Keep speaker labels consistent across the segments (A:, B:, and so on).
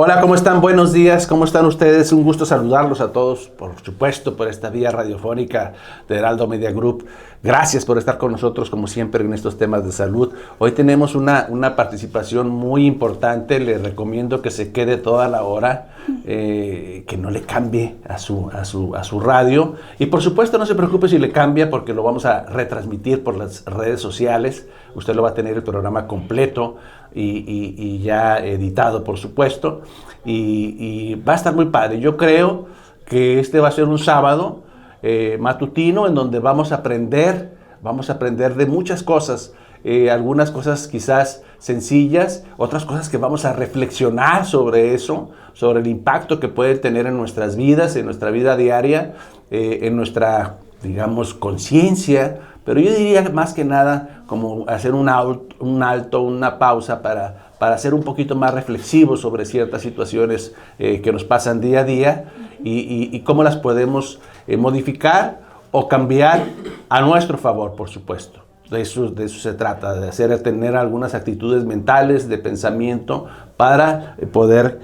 A: Hola, ¿cómo están? Buenos días, ¿cómo están ustedes? Un gusto saludarlos a todos, por supuesto, por esta vía radiofónica de Heraldo Media Group. Gracias por estar con nosotros, como siempre, en estos temas de salud. Hoy tenemos una participación muy importante. Les recomiendo que se quede toda la hora, que no le cambie a su radio. Y por supuesto, no se preocupe si le cambia, porque lo vamos a retransmitir por las redes sociales. Usted lo va a tener el programa completo y ya editado, por supuesto. Y va a estar muy padre. Yo creo que este va a ser un sábado matutino en donde vamos a aprender de muchas cosas, algunas cosas quizás sencillas, otras cosas que vamos a reflexionar sobre eso, sobre el impacto que puede tener en nuestras vidas, en nuestra vida diaria, en nuestra, digamos, conciencia, pero yo diría más que nada como hacer un alto, una pausa para ser un poquito más reflexivos sobre ciertas situaciones que nos pasan día a día y cómo las podemos modificar o cambiar a nuestro favor, por supuesto. De eso se trata, de tener algunas actitudes mentales, de pensamiento, para poder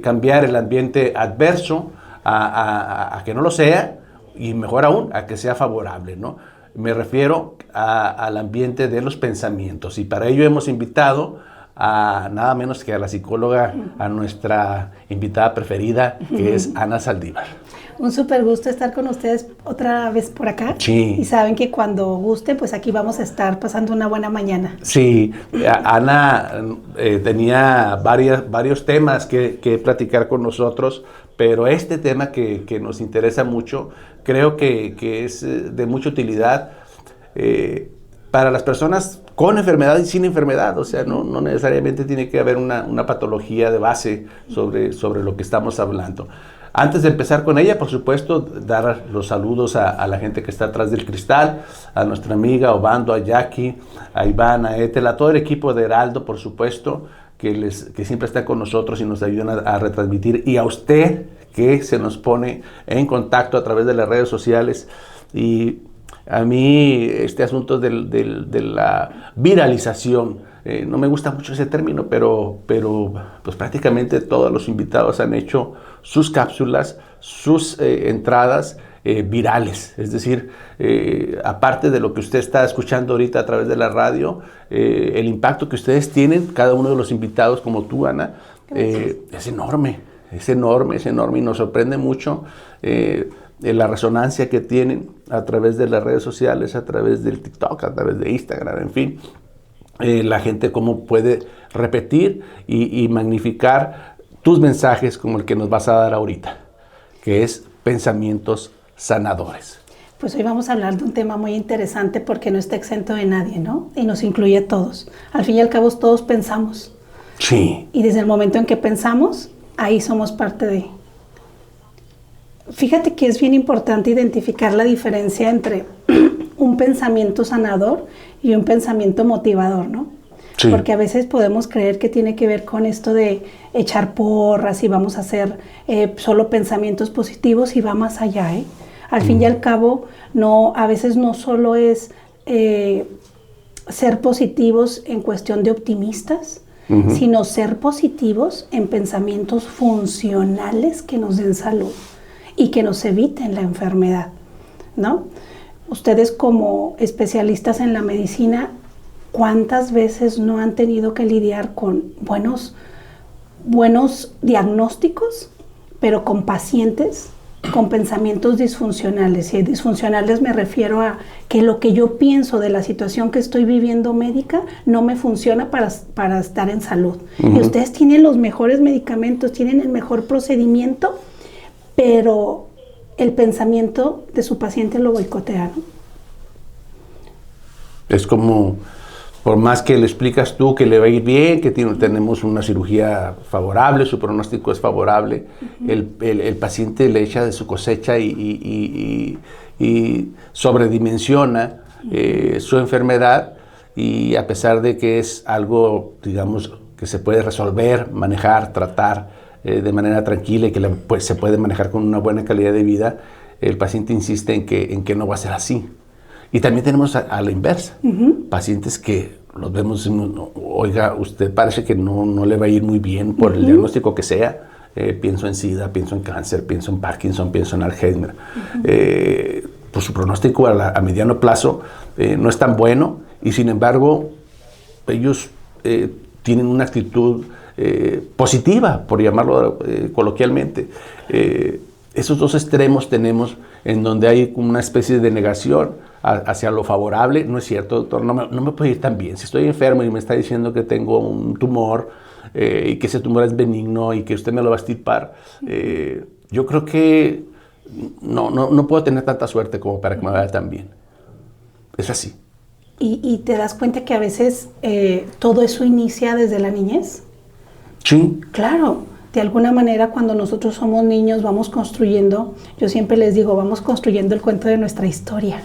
A: cambiar el ambiente adverso a que no lo sea, y mejor aún, a que sea favorable, ¿no? Me refiero al ambiente de los pensamientos, y para ello hemos invitado a nada menos que a la psicóloga, a nuestra invitada preferida, que es Ana Saldívar.
B: Un súper gusto estar con ustedes otra vez por acá.
A: Sí.
B: Y saben que cuando guste, pues aquí vamos a estar pasando una buena mañana.
A: Sí, Ana tenía varios temas que platicar con nosotros, pero este tema que nos interesa mucho, creo que es de mucha utilidad para las personas con enfermedad y sin enfermedad. O sea, no necesariamente tiene que haber una patología de base sobre lo que estamos hablando. Antes de empezar con ella, por supuesto, dar los saludos a la gente que está atrás del cristal, a nuestra amiga Obando, a Jackie, a Iván, a Etel, a todo el equipo de Heraldo, por supuesto, que siempre está con nosotros y nos ayudan a retransmitir, y a usted que se nos pone en contacto a través de las redes sociales. Y a mí este asunto de la viralización, no me gusta mucho ese término, pero pues prácticamente todos los invitados han hecho sus cápsulas, sus entradas virales. Es decir, aparte de lo que usted está escuchando ahorita a través de la radio, el impacto que ustedes tienen, cada uno de los invitados, como tú, Ana, es enorme, y nos sorprende mucho la resonancia que tienen a través de las redes sociales, a través del TikTok, a través de Instagram, en fin. La gente cómo puede repetir y magnificar tus mensajes como el que nos vas a dar ahorita, que es pensamientos sanadores.
B: Pues hoy vamos a hablar de un tema muy interesante porque no está exento de nadie, ¿no? Y nos incluye a todos. Al fin y al cabo todos pensamos.
A: Sí.
B: Y desde el momento en que pensamos, ahí somos parte de. Fíjate que es bien importante identificar la diferencia entre un pensamiento sanador y un pensamiento motivador, ¿no? Sí. Porque a veces podemos creer que tiene que ver con esto de echar porras y vamos a hacer solo pensamientos positivos, y va más allá, ¿eh? Al fin y al cabo, a veces no solo es ser positivos en cuestión de optimistas, sino ser positivos en pensamientos funcionales que nos den salud y que nos eviten la enfermedad, ¿no? Ustedes como especialistas en la medicina, ¿cuántas veces no han tenido que lidiar con buenos diagnósticos, pero con pacientes con pensamientos disfuncionales? Y disfuncionales me refiero a que lo que yo pienso de la situación que estoy viviendo médica no me funciona para estar en salud. Y ustedes tienen los mejores medicamentos, tienen el mejor procedimiento, pero el pensamiento de su paciente lo boicotea, ¿no?
A: Es como, por más que le explicas tú que le va a ir bien, que tenemos una cirugía favorable, su pronóstico es favorable, el paciente le echa de su cosecha y sobredimensiona su enfermedad, y a pesar de que es algo, digamos, que se puede resolver, manejar, tratar de manera tranquila y que se puede manejar con una buena calidad de vida, el paciente insiste en que no va a ser así. Y también tenemos a la inversa, pacientes que los vemos oiga, usted parece que no le va a ir muy bien por el diagnóstico que sea. Pienso en SIDA, pienso en cáncer, pienso en Parkinson, pienso en Alzheimer. Pues su pronóstico a mediano plazo no es tan bueno, y sin embargo ellos tienen una actitud positiva, por llamarlo coloquialmente. Esos dos extremos tenemos, en donde hay una especie de negación hacia lo favorable. No es cierto, doctor, no me puede ir tan bien. Si estoy enfermo y me está diciendo que tengo un tumor, y que ese tumor es benigno y que usted me lo va a extirpar, yo creo que no puedo tener tanta suerte como para que me vaya tan bien. Es así.
B: ¿Y te das cuenta que a veces todo eso inicia desde la niñez?
A: Sí.
B: Claro, de alguna manera cuando nosotros somos niños vamos construyendo, yo siempre les digo, vamos construyendo el cuento de nuestra historia.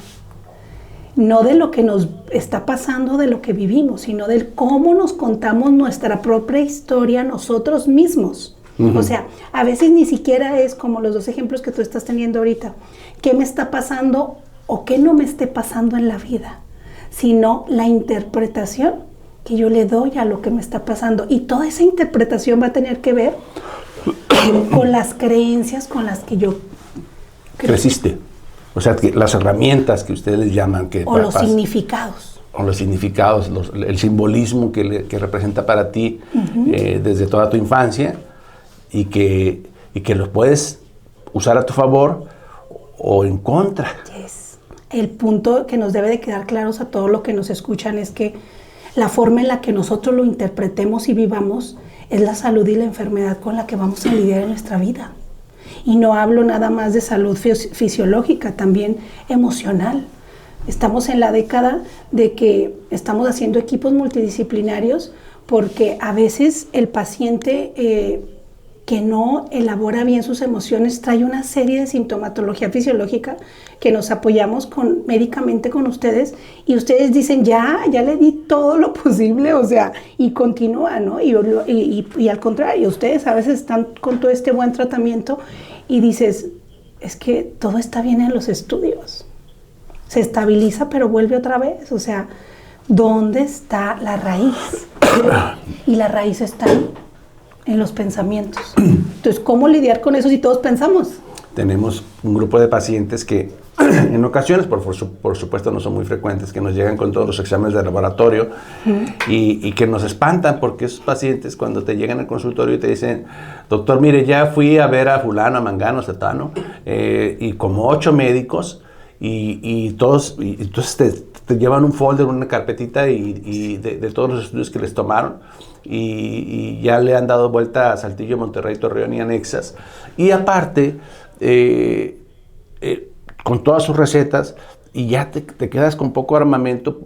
B: No de lo que nos está pasando, de lo que vivimos, sino de cómo nos contamos nuestra propia historia nosotros mismos. O sea, a veces ni siquiera es como los dos ejemplos que tú estás teniendo ahorita, qué me está pasando o qué no me esté pasando en la vida, sino la interpretación que yo le doy a lo que me está pasando. Y toda esa interpretación va a tener que ver con las creencias con las que yo
A: creciste. O sea, que las herramientas que ustedes les llaman...
B: o los significados.
A: O los significados, el simbolismo que representa para ti desde toda tu infancia, y que los puedes usar a tu favor o en contra.
B: Yes. El punto que nos debe de quedar claros a todos los que nos escuchan es que la forma en la que nosotros lo interpretemos y vivamos es la salud y la enfermedad con la que vamos a lidiar en nuestra vida. Y no hablo nada más de salud fisiológica, también emocional. Estamos en la década de que estamos haciendo equipos multidisciplinarios, porque a veces el paciente que no elabora bien sus emociones trae una serie de sintomatología fisiológica que nos apoyamos médicamente con ustedes, y ustedes dicen, ya le di todo lo posible, o sea, y continúa, ¿no? Y al contrario, ustedes a veces están con todo este buen tratamiento y dices, es que todo está bien en los estudios. Se estabiliza, pero vuelve otra vez. O sea, ¿dónde está la raíz? Y la raíz está en los pensamientos. Entonces, ¿cómo lidiar con eso si todos pensamos?
A: Tenemos un grupo de pacientes que en ocasiones, por supuesto no son muy frecuentes, que nos llegan con todos los exámenes de laboratorio y que nos espantan, porque esos pacientes cuando te llegan al consultorio y te dicen, doctor, mire, ya fui a ver a fulano, a mangano, a satano, y como 8 médicos, y todos, y entonces te llevan un folder, una carpetita y de todos los estudios que les tomaron, y ya le han dado vuelta a Saltillo, Monterrey, Torreón y anexas, y aparte con todas sus recetas, y ya te quedas con poco armamento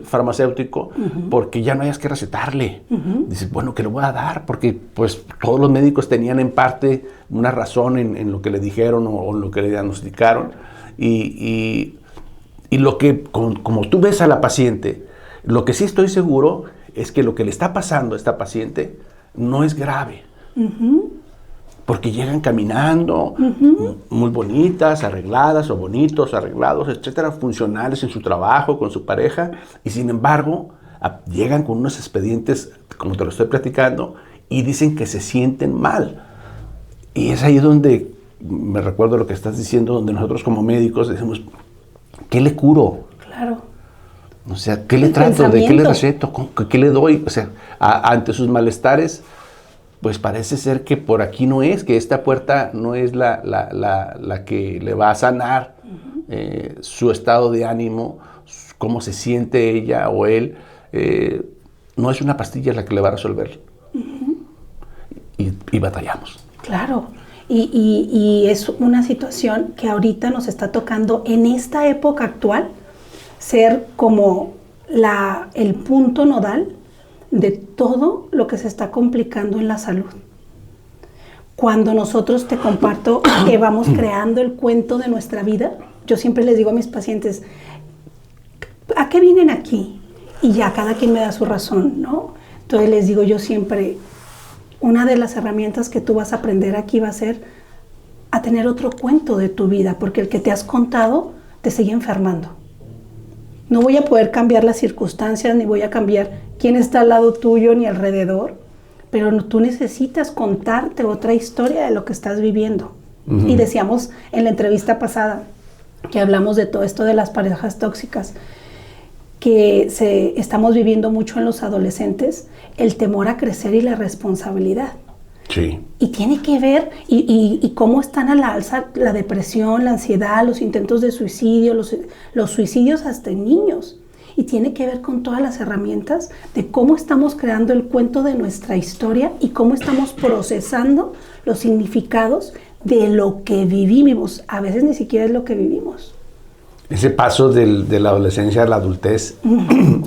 A: farmacéutico, porque ya no hayas que recetarle. Dices, bueno, ¿qué le voy a dar? Porque pues todos los médicos tenían en parte una razón en lo que le dijeron o en lo que le diagnosticaron, y lo que, como tú ves a la paciente, lo que sí estoy seguro es que lo que le está pasando a esta paciente no es grave. Porque llegan caminando, muy bonitas, arregladas, o bonitos, arreglados, etcétera, funcionales en su trabajo, con su pareja, y sin embargo, llegan con unos expedientes, como te lo estoy platicando, y dicen que se sienten mal. Y es ahí donde, me recuerdo lo que estás diciendo, donde nosotros como médicos decimos, ¿qué le curo?
B: Claro.
A: O sea, ¿qué le trato? ¿De qué le receto? ¿Qué le doy? O sea, ante sus malestares, pues parece ser que por aquí no es, que esta puerta no es la que le va a sanar su estado de ánimo, cómo se siente ella o él. No es una pastilla la que le va a resolver. Y batallamos.
B: Claro. Y es una situación que ahorita nos está tocando en esta época actual ser como el punto nodal de todo lo que se está complicando en la salud. Cuando nosotros te comparto que vamos creando el cuento de nuestra vida, yo siempre les digo a mis pacientes, ¿a qué vienen aquí? Y ya cada quien me da su razón, ¿no? Entonces les digo yo siempre, una de las herramientas que tú vas a aprender aquí va a ser a tener otro cuento de tu vida, porque el que te has contado te sigue enfermando. No voy a poder cambiar las circunstancias, ni voy a cambiar quién está al lado tuyo, ni alrededor, pero tú necesitas contarte otra historia de lo que estás viviendo. Uh-huh. Y decíamos en la entrevista pasada, que hablamos de todo esto de las parejas tóxicas, que estamos viviendo mucho en los adolescentes, el temor a crecer y la responsabilidad.
A: Sí.
B: Y tiene que ver, y cómo están a la alza la depresión, la ansiedad, los intentos de suicidio, los suicidios hasta en niños. Y tiene que ver con todas las herramientas de cómo estamos creando el cuento de nuestra historia y cómo estamos procesando los significados de lo que vivimos. A veces ni siquiera es lo que vivimos.
A: Ese paso de la adolescencia a la adultez,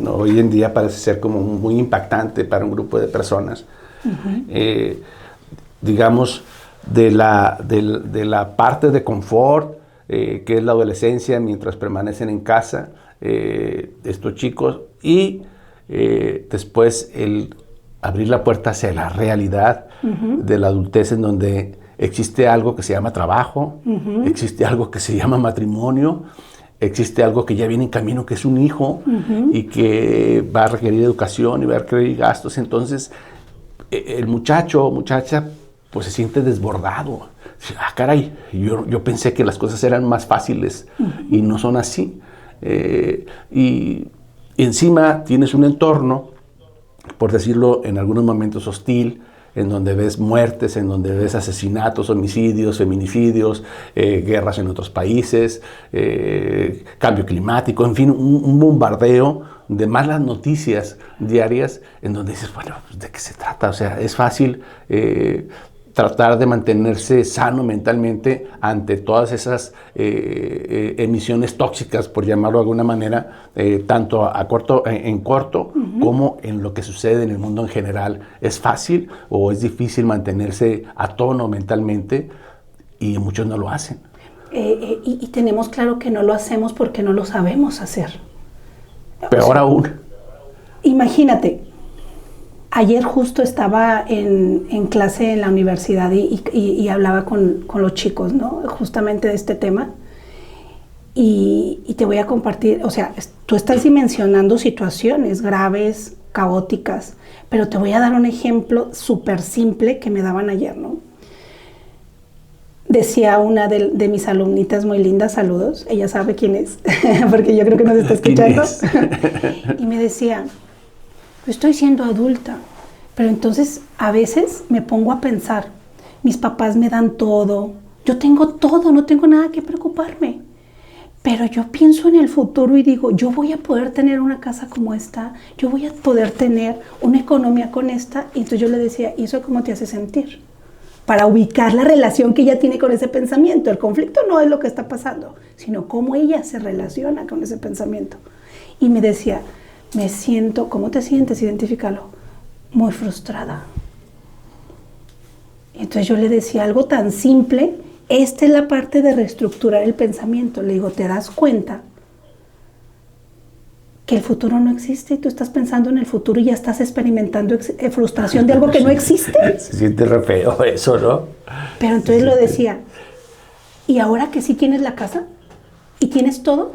A: hoy en día parece ser como muy impactante para un grupo de personas. Uh-huh. Digamos, de la parte de confort, que es la adolescencia mientras permanecen en casa, estos chicos, y después el abrir la puerta hacia la realidad uh-huh. de la adultez, en donde existe algo que se llama trabajo, uh-huh. existe algo que se llama matrimonio, existe algo que ya viene en camino, que es un hijo, uh-huh. y que va a requerir educación y va a requerir gastos. Entonces, el muchacho o muchacha pues se siente desbordado. Ah, caray, yo pensé que las cosas eran más fáciles uh-huh. y no son así. Y encima tienes un entorno, por decirlo, en algunos momentos hostil, en donde ves muertes, en donde ves asesinatos, homicidios, feminicidios, guerras en otros países, cambio climático, en fin, un bombardeo de malas noticias diarias, en donde dices, bueno, ¿de qué se trata? O sea, es fácil tratar de mantenerse sano mentalmente ante todas esas emisiones tóxicas, por llamarlo de alguna manera, tanto en corto uh-huh. como en lo que sucede en el mundo en general. ¿Es fácil o es difícil mantenerse a tono mentalmente? Y muchos no lo hacen.
B: Y tenemos claro que no lo hacemos porque no lo sabemos hacer.
A: Peor aún.
B: Imagínate. Ayer justo estaba en clase en la universidad y hablaba con los chicos, ¿no? Justamente de este tema. Y te voy a compartir, o sea, tú estás dimensionando situaciones graves, caóticas, pero te voy a dar un ejemplo súper simple que me daban ayer, ¿no? Decía una de mis alumnitas muy lindas, saludos, ella sabe quién es, porque yo creo que nos está escuchando. Y me decía, estoy siendo adulta, pero entonces a veces me pongo a pensar, mis papás me dan todo, yo tengo todo, no tengo nada que preocuparme, pero yo pienso en el futuro y digo, yo voy a poder tener una casa como esta, yo voy a poder tener una economía con esta, y entonces yo le decía, ¿y eso cómo te hace sentir? Para ubicar la relación que ella tiene con ese pensamiento. El conflicto no es lo que está pasando, sino cómo ella se relaciona con ese pensamiento. Y me decía, me siento, ¿cómo te sientes? Identifícalo. Muy frustrada. Entonces yo le decía algo tan simple, esta es la parte de reestructurar el pensamiento. Le digo, ¿te das cuenta que el futuro no existe y tú estás pensando en el futuro y ya estás experimentando frustración de algo que no existe?
A: Se siente re feo eso, ¿no?
B: Pero entonces lo decía, ¿y ahora que sí tienes la casa y tienes todo,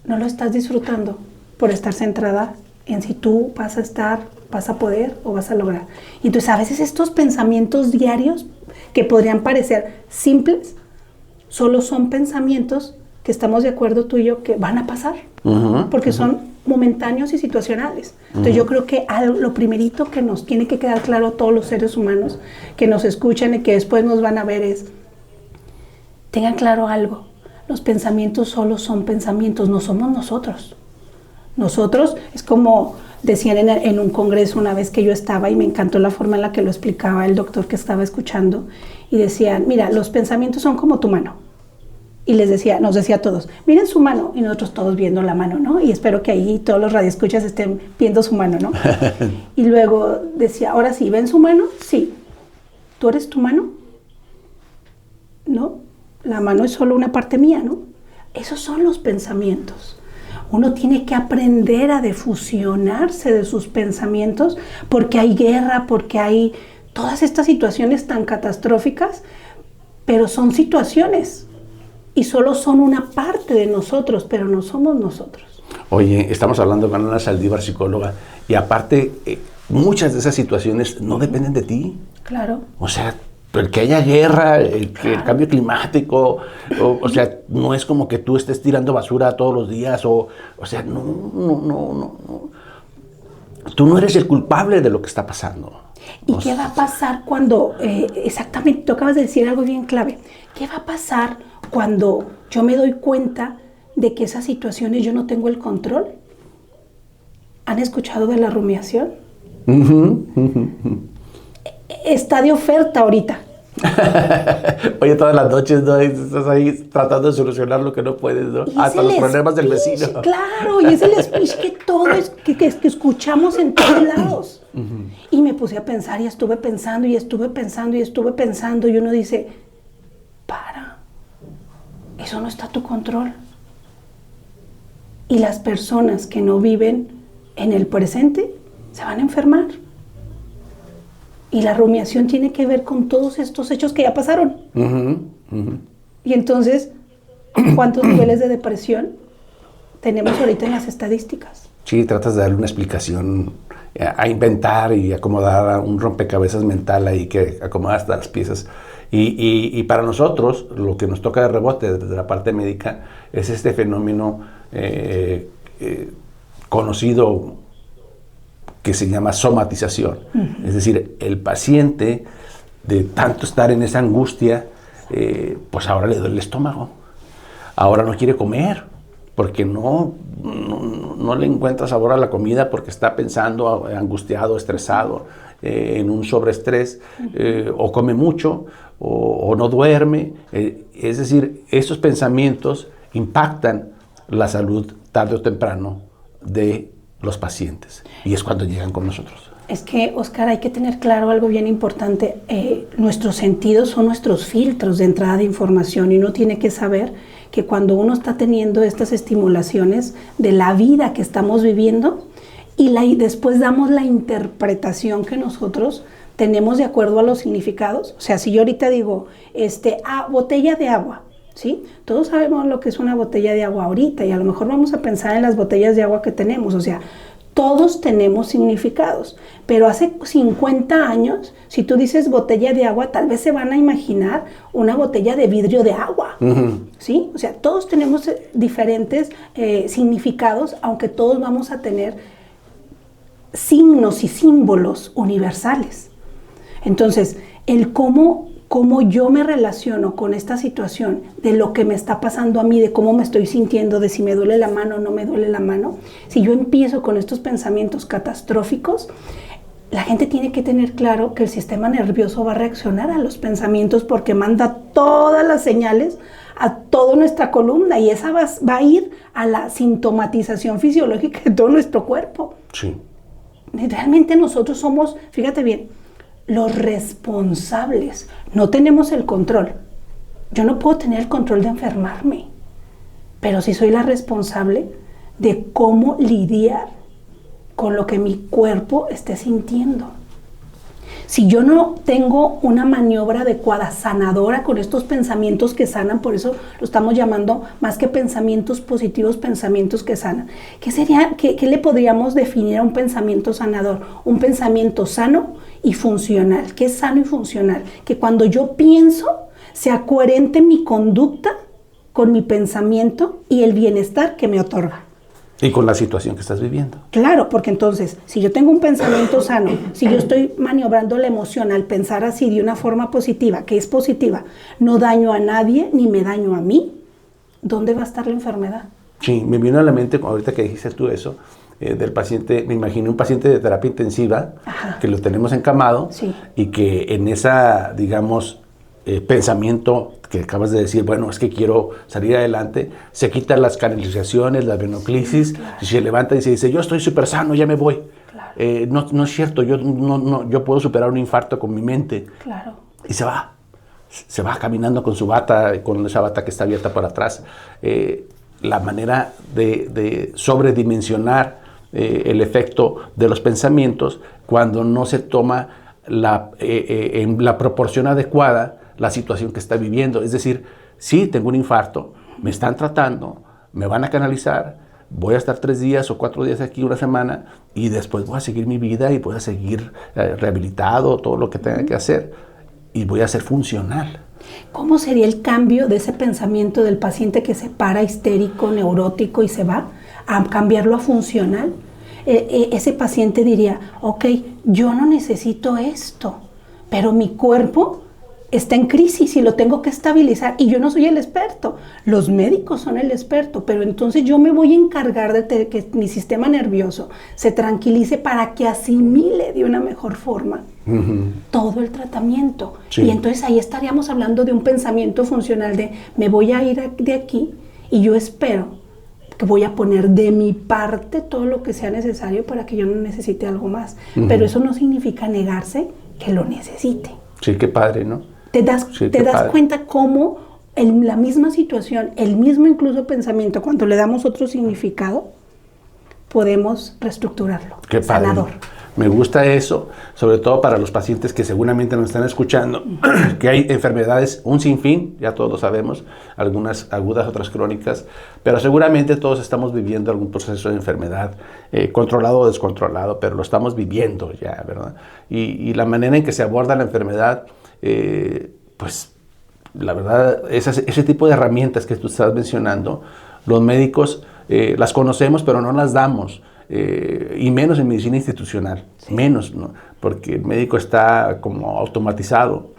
B: no lo estás disfrutando por estar centrada en si tú vas a estar, vas a poder o vas a lograr? Y entonces a veces estos pensamientos diarios que podrían parecer simples, solo son pensamientos que estamos de acuerdo tú y yo que van a pasar, uh-huh, porque uh-huh. son momentáneos y situacionales. Entonces uh-huh. yo creo que lo primerito que nos tiene que quedar claro a todos los seres humanos que nos escuchan y que después nos van a ver es, tengan claro algo, los pensamientos solo son pensamientos, no somos nosotros. Nosotros, es como decían en un congreso una vez que yo estaba y me encantó la forma en la que lo explicaba el doctor que estaba escuchando, y decían, mira, los pensamientos son como tu mano. Y nos decía a todos, miren su mano, y nosotros todos viendo la mano, ¿no? Y espero que ahí todos los radioescuchas estén viendo su mano, ¿no? Y luego decía, ahora sí, ¿ven su mano? Sí. ¿Tú eres tu mano? No, la mano es solo una parte mía, ¿no? Esos son los pensamientos. Uno tiene que aprender a defusionarse de sus pensamientos porque hay guerra, porque hay todas estas situaciones tan catastróficas, pero son situaciones. Y solo son una parte de nosotros, pero no somos nosotros.
A: Oye, estamos hablando con Ana Saldívar, psicóloga, y aparte, muchas de esas situaciones no dependen de ti.
B: Claro.
A: O sea, el que haya guerra, el cambio climático, o sea, no es como que tú estés tirando basura todos los días, o sea, no. Tú no eres el culpable de lo que está pasando.
B: ¿Y qué va a pasar cuando, exactamente, tú acabas de decir algo bien clave, qué va a pasar cuando yo me doy cuenta de que esas situaciones yo no tengo el control? ¿Han escuchado de la rumiación? Está de oferta ahorita.
A: Oye, todas las noches, ¿no? Estás ahí tratando de solucionar lo que no puedes, ¿no? Hasta los problemas del vecino.
B: Claro, y es el speech que todos, que escuchamos en todos lados. Y me puse a pensar y estuve pensando y uno dice, para, eso no está a tu control. Y las personas que no viven en el presente se van a enfermar. Y la rumiación tiene que ver con todos estos hechos que ya pasaron. Y entonces, ¿cuántos niveles de depresión tenemos ahorita en las estadísticas?
A: Sí, tratas de darle una explicación, a inventar y acomodar un rompecabezas mental ahí que acomoda hasta las piezas. Y para nosotros, lo que nos toca de rebote desde la parte médica es este fenómeno conocido que se llama somatización. Es decir, el paciente, de tanto estar en esa angustia, pues ahora le duele el estómago. Ahora no quiere comer, porque no le encuentra sabor a la comida, porque está pensando, angustiado, estresado, en un sobreestrés, o come mucho, o no duerme. Es decir, esos pensamientos impactan la salud tarde o temprano de los pacientes, y es cuando llegan con nosotros.
B: Es que, Oscar, hay que tener claro algo bien importante. Nuestros sentidos son nuestros filtros de entrada de información, y uno tiene que saber que cuando uno está teniendo estas estimulaciones de la vida que estamos viviendo y después damos la interpretación que nosotros tenemos de acuerdo a los significados. O sea, si yo ahorita digo, botella de agua, ¿sí? Todos sabemos lo que es una botella de agua ahorita, y a lo mejor vamos a pensar en las botellas de agua que tenemos. O sea, todos tenemos significados, pero hace 50 años, si tú dices botella de agua, tal vez se van a imaginar una botella de vidrio de agua, ¿sí? O sea, todos tenemos diferentes significados, aunque todos vamos a tener signos y símbolos universales. Entonces, el cómo yo me relaciono con esta situación, de lo que me está pasando a mí, de cómo me estoy sintiendo, de si me duele la mano o no me duele la mano, si yo empiezo con estos pensamientos catastróficos, la gente tiene que tener claro que el sistema nervioso va a reaccionar a los pensamientos, porque manda todas las señales a toda nuestra columna, y esa va a ir a la sintomatización fisiológica de todo nuestro cuerpo.
A: Sí.
B: Realmente nosotros somos, fíjate bien, los responsables. No tenemos el control. Yo no puedo tener el control de enfermarme, pero sí soy la responsable de cómo lidiar con lo que mi cuerpo esté sintiendo. Si yo no tengo una maniobra adecuada, sanadora, con estos pensamientos que sanan, por eso lo estamos llamando, más que pensamientos positivos, pensamientos que sanan. ¿Qué le podríamos definir a un pensamiento sanador? Un pensamiento sano y funcional. ¿Qué es sano y funcional? Que cuando yo pienso, sea coherente mi conducta con mi pensamiento y el bienestar que me otorga.
A: Y con la situación que estás viviendo.
B: Claro, porque entonces, si yo tengo un pensamiento sano, si yo estoy maniobrando la emoción al pensar así de una forma positiva, que es positiva, no daño a nadie ni me daño a mí, ¿dónde va a estar la enfermedad?
A: Sí, me vino a la mente, ahorita que dijiste tú eso, del paciente, me imaginé un paciente de terapia intensiva, que lo tenemos encamado,
B: sí,
A: y que en esa, digamos, pensamiento que acabas de decir, bueno, es que quiero salir adelante, se quitan las canalizaciones, la venoclisis, claro, y se levanta y se dice, yo estoy súper sano, ya me voy. Claro. No es cierto, yo puedo superar un infarto con mi mente.
B: Claro.
A: Y se va caminando con su bata, con esa bata que está abierta por atrás. La manera de sobredimensionar el efecto de los pensamientos cuando no se toma en la proporción adecuada la situación que está viviendo. Es decir, sí, tengo un infarto, me están tratando, me van a canalizar, voy a estar 3 días o 4 días aquí, una semana, y después voy a seguir mi vida y voy a seguir rehabilitado, todo lo que tenga que hacer, y voy a ser funcional.
B: ¿Cómo sería el cambio de ese pensamiento del paciente que se para histérico, neurótico y se va, a cambiarlo a funcional? Ese paciente diría, ok, yo no necesito esto, pero mi cuerpo está en crisis y lo tengo que estabilizar y yo no soy el experto. Los médicos son el experto, pero entonces yo me voy a encargar de que mi sistema nervioso se tranquilice para que asimile de una mejor forma todo el tratamiento. Sí. Y entonces ahí estaríamos hablando de un pensamiento funcional de me voy a ir de aquí y yo espero que voy a poner de mi parte todo lo que sea necesario para que yo no necesite algo más. Pero eso no significa negarse que lo necesite.
A: Sí, qué padre, ¿no?
B: Te das cuenta cómo en la misma situación, el mismo incluso pensamiento, cuando le damos otro significado, podemos reestructurarlo.
A: Qué padre. Sanador. Me gusta eso, sobre todo para los pacientes que seguramente nos están escuchando, que hay enfermedades, un sinfín, ya todos lo sabemos, algunas agudas, otras crónicas, pero seguramente todos estamos viviendo algún proceso de enfermedad, controlado o descontrolado, pero lo estamos viviendo ya, ¿verdad? Y la manera en que se aborda la enfermedad, pues la verdad, ese tipo de herramientas que tú estás mencionando, los médicos las conocemos, pero no las damos. Y menos en medicina institucional, sí. Menos, ¿no? Porque el médico está como automatizado,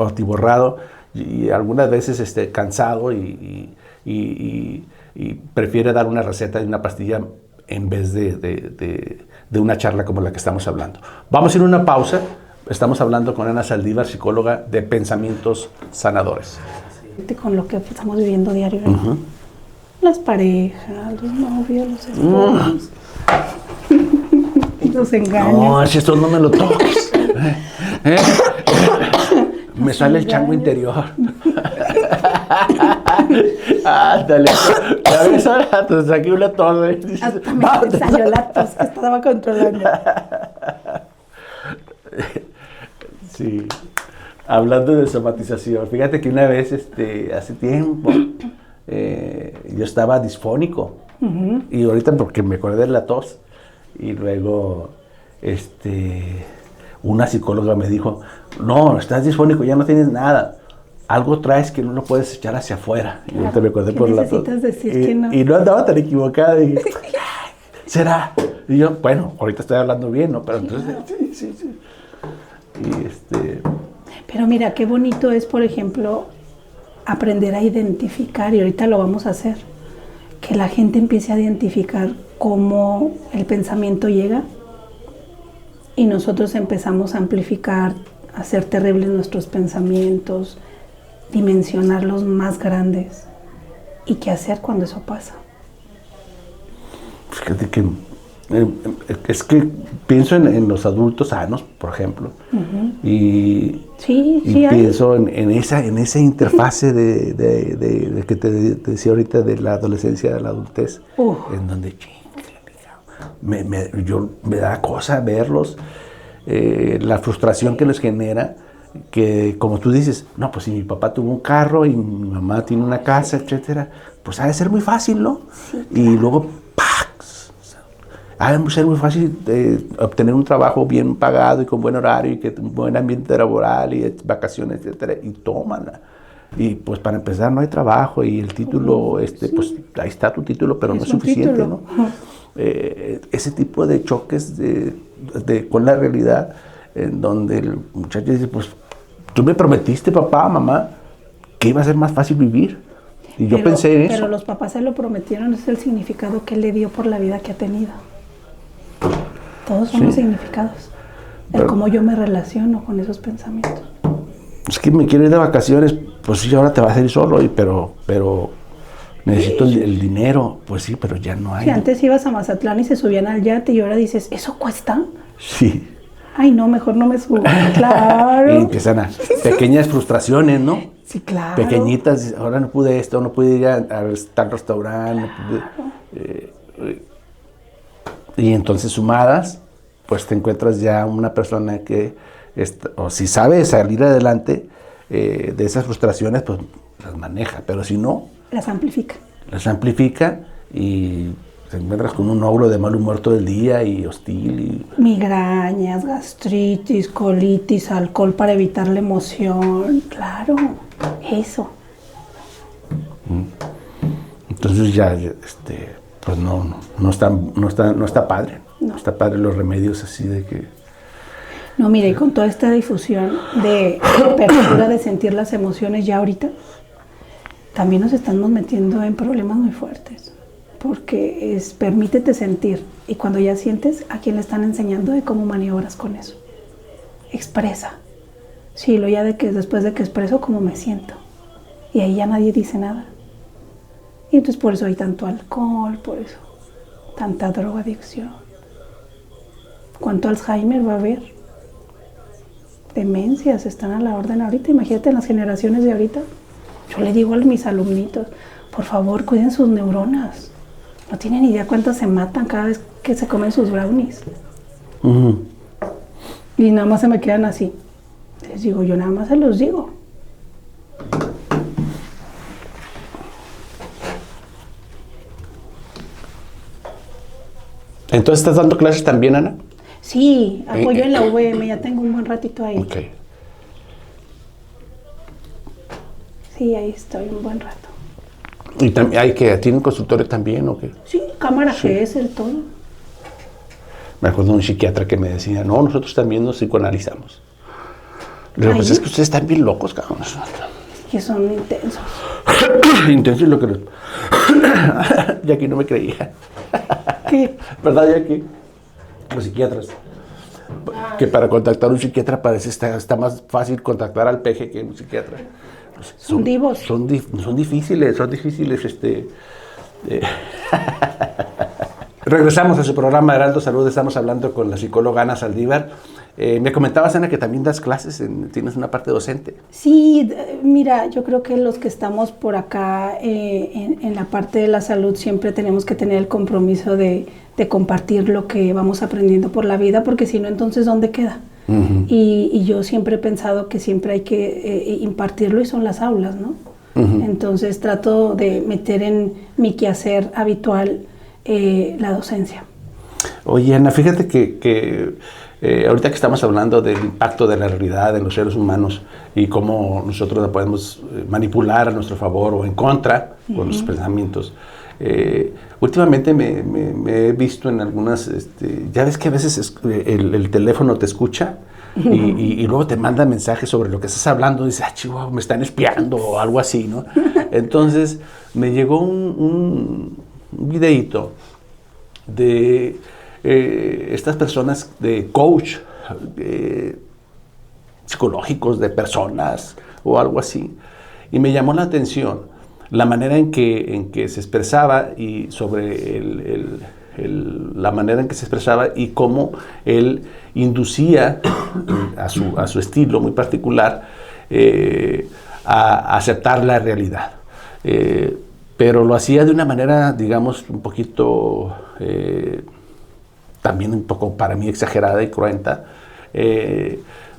A: atiborrado y algunas veces cansado y prefiere dar una receta de una pastilla en vez de una charla como la que estamos hablando. Vamos a ir a una pausa. Estamos hablando con Ana Saldívar, psicóloga de Pensamientos Sanadores.
B: Con lo que estamos viviendo diario, ¿no? Las parejas, los novios, los esposos, los engaños.
A: No, esto no me lo toques. Me sale el chango interior. Dale. Ya ves, ahora te saqué una tos.
B: Hasta me salió la tos que estaba controlando.
A: Sí. Hablando de somatización, fíjate que una vez, hace tiempo, yo estaba disfónico, y ahorita porque me acordé de la tos, y luego una psicóloga me dijo, no, estás disfónico, ya no tienes nada, algo traes que no lo puedes echar hacia afuera. Y ahorita me acordé por la tos.
B: Decir que no.
A: Y no andaba tan equivocada, dije, ¿será? Y yo, bueno, ahorita estoy hablando bien, ¿no? Pero entonces, sí. Y
B: Pero mira, qué bonito es, por ejemplo, aprender a identificar, y ahorita lo vamos a hacer, que la gente empiece a identificar cómo el pensamiento llega y nosotros empezamos a amplificar, a hacer terribles nuestros pensamientos, dimensionarlos más grandes. ¿Y qué hacer cuando eso pasa?
A: Fíjate que es que pienso en los adultos sanos, por ejemplo, y pienso en esa interfase de que te decía ahorita de la adolescencia, de la adultez, en donde me da cosa verlos, la frustración que les genera, que como tú dices, no, pues si mi papá tuvo un carro y mi mamá tiene una casa, etcétera, pues ha de ser muy fácil, ¿no? Sí, claro. Y luego ha de ser muy fácil obtener un trabajo bien pagado y con buen horario y que un buen ambiente laboral y vacaciones, etcétera, y tómala. Y pues para empezar no hay trabajo y el título, pues ahí está tu título, pero no es suficiente, ¿no? Ese tipo de choques con la realidad, en donde el muchacho dice, pues tú me prometiste, papá, mamá, que iba a ser más fácil vivir. Y yo pensé en eso.
B: Pero los papás se lo prometieron, es el significado que él le dio por la vida que ha tenido. Todos son los significados. Cómo yo me relaciono con esos pensamientos.
A: Es que me quiero ir de vacaciones, pues sí, ahora te vas a ir solo, pero necesito el dinero. Pues sí, pero ya no hay.
B: Si antes ibas a Mazatlán y se subían al yate y ahora dices, ¿eso cuesta?
A: Sí.
B: Ay, no, mejor no me subo. Claro.
A: Y empiezan a pequeñas frustraciones, ¿no?
B: Sí, claro.
A: Pequeñitas, ahora no pude esto, no pude ir a tal restaurante, no pude, y entonces sumadas, pues te encuentras ya una persona que, o si sabe salir adelante de esas frustraciones, pues las maneja, pero si no...
B: Las amplifica.
A: Las amplifica y te encuentras con un ogro de mal humor todo el día y hostil.
B: Migrañas, gastritis, colitis, alcohol para evitar la emoción. Claro, eso.
A: Entonces ya, pues no está padre. No está padre los remedios así de que...
B: No, mira, y con toda esta difusión de apertura de sentir las emociones ya ahorita, también nos estamos metiendo en problemas muy fuertes. Porque permítete sentir. Y cuando ya sientes, ¿a quién le están enseñando de cómo maniobras con eso? Expresa. Sí, lo ya de que después de que expreso, ¿cómo me siento? Y ahí ya nadie dice nada. Y entonces por eso hay tanto alcohol, por eso tanta drogadicción. ¿Cuánto Alzheimer va a haber? Demencias están a la orden ahorita. Imagínate en las generaciones de ahorita. Yo le digo a mis alumnitos, por favor, cuiden sus neuronas. No tienen idea cuántas se matan cada vez que se comen sus brownies.
A: Uh-huh.
B: Y nada más se me quedan así. Les digo, yo nada más se los digo.
A: ¿Entonces estás dando clases también, Ana?
B: Sí, apoyo en la UVM, ya tengo un buen ratito ahí.
A: Ok.
B: Sí, ahí estoy un buen rato.
A: ¿Y tienen consultorio también o qué?
B: Sí, cámara
A: Sí.
B: GS, todo.
A: Me acuerdo de un psiquiatra que me decía, no, nosotros también nos psicoanalizamos. Le digo, pues
B: ¿Ahí?
A: es que ustedes están bien locos, cabrón.
B: Que son intensos.
A: Intenso es lo que... Jackie no me creía.
B: ¿Qué?
A: ¿Verdad, Jackie? Los psiquiatras. Que para contactar a un psiquiatra parece está más fácil contactar al peje que a un psiquiatra.
B: Son divos.
A: Son difíciles. Regresamos a su programa Heraldo Salud. Estamos hablando con la psicóloga Ana Saldívar. Me comentabas, Ana, que también das clases, tienes una parte docente.
B: Sí, mira, yo creo que los que estamos por acá en la parte de la salud siempre tenemos que tener el compromiso de compartir lo que vamos aprendiendo por la vida, porque si no, entonces, ¿dónde queda? Uh-huh. Y yo siempre he pensado que siempre hay que impartirlo y son las aulas, ¿no? Uh-huh. Entonces trato de meter en mi quehacer habitual la docencia.
A: Oye, Ana, fíjate que ahorita que estamos hablando del impacto de la realidad en los seres humanos y cómo nosotros la podemos manipular a nuestro favor o en contra con nuestros pensamientos, últimamente me he visto en algunas, ya ves que a veces el teléfono te escucha y luego te manda mensajes sobre lo que estás hablando, y dices, chihuahua, me están espiando o algo así, ¿no? Entonces me llegó un videíto de estas personas de coach psicológicos de personas o algo así, y me llamó la atención la manera en que se expresaba y sobre la manera en que se expresaba y cómo él inducía a su estilo muy particular a aceptar la realidad, pero lo hacía de una manera, digamos, un poquito también un poco para mí exagerada y cruenta.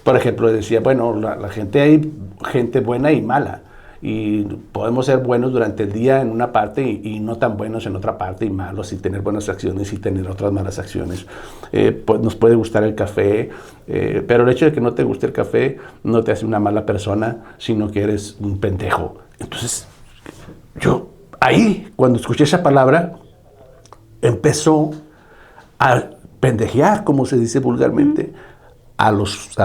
A: Por ejemplo, decía, bueno, la gente, hay gente buena y mala, y podemos ser buenos durante el día en una parte y no tan buenos en otra parte, y malos, y tener buenas acciones y tener otras malas acciones. Pues nos puede gustar el café, pero el hecho de que no te guste el café no te hace una mala persona, sino que eres un pendejo. Entonces, yo ahí, cuando escuché esa palabra, empezó a pendejear, como se dice vulgarmente, a los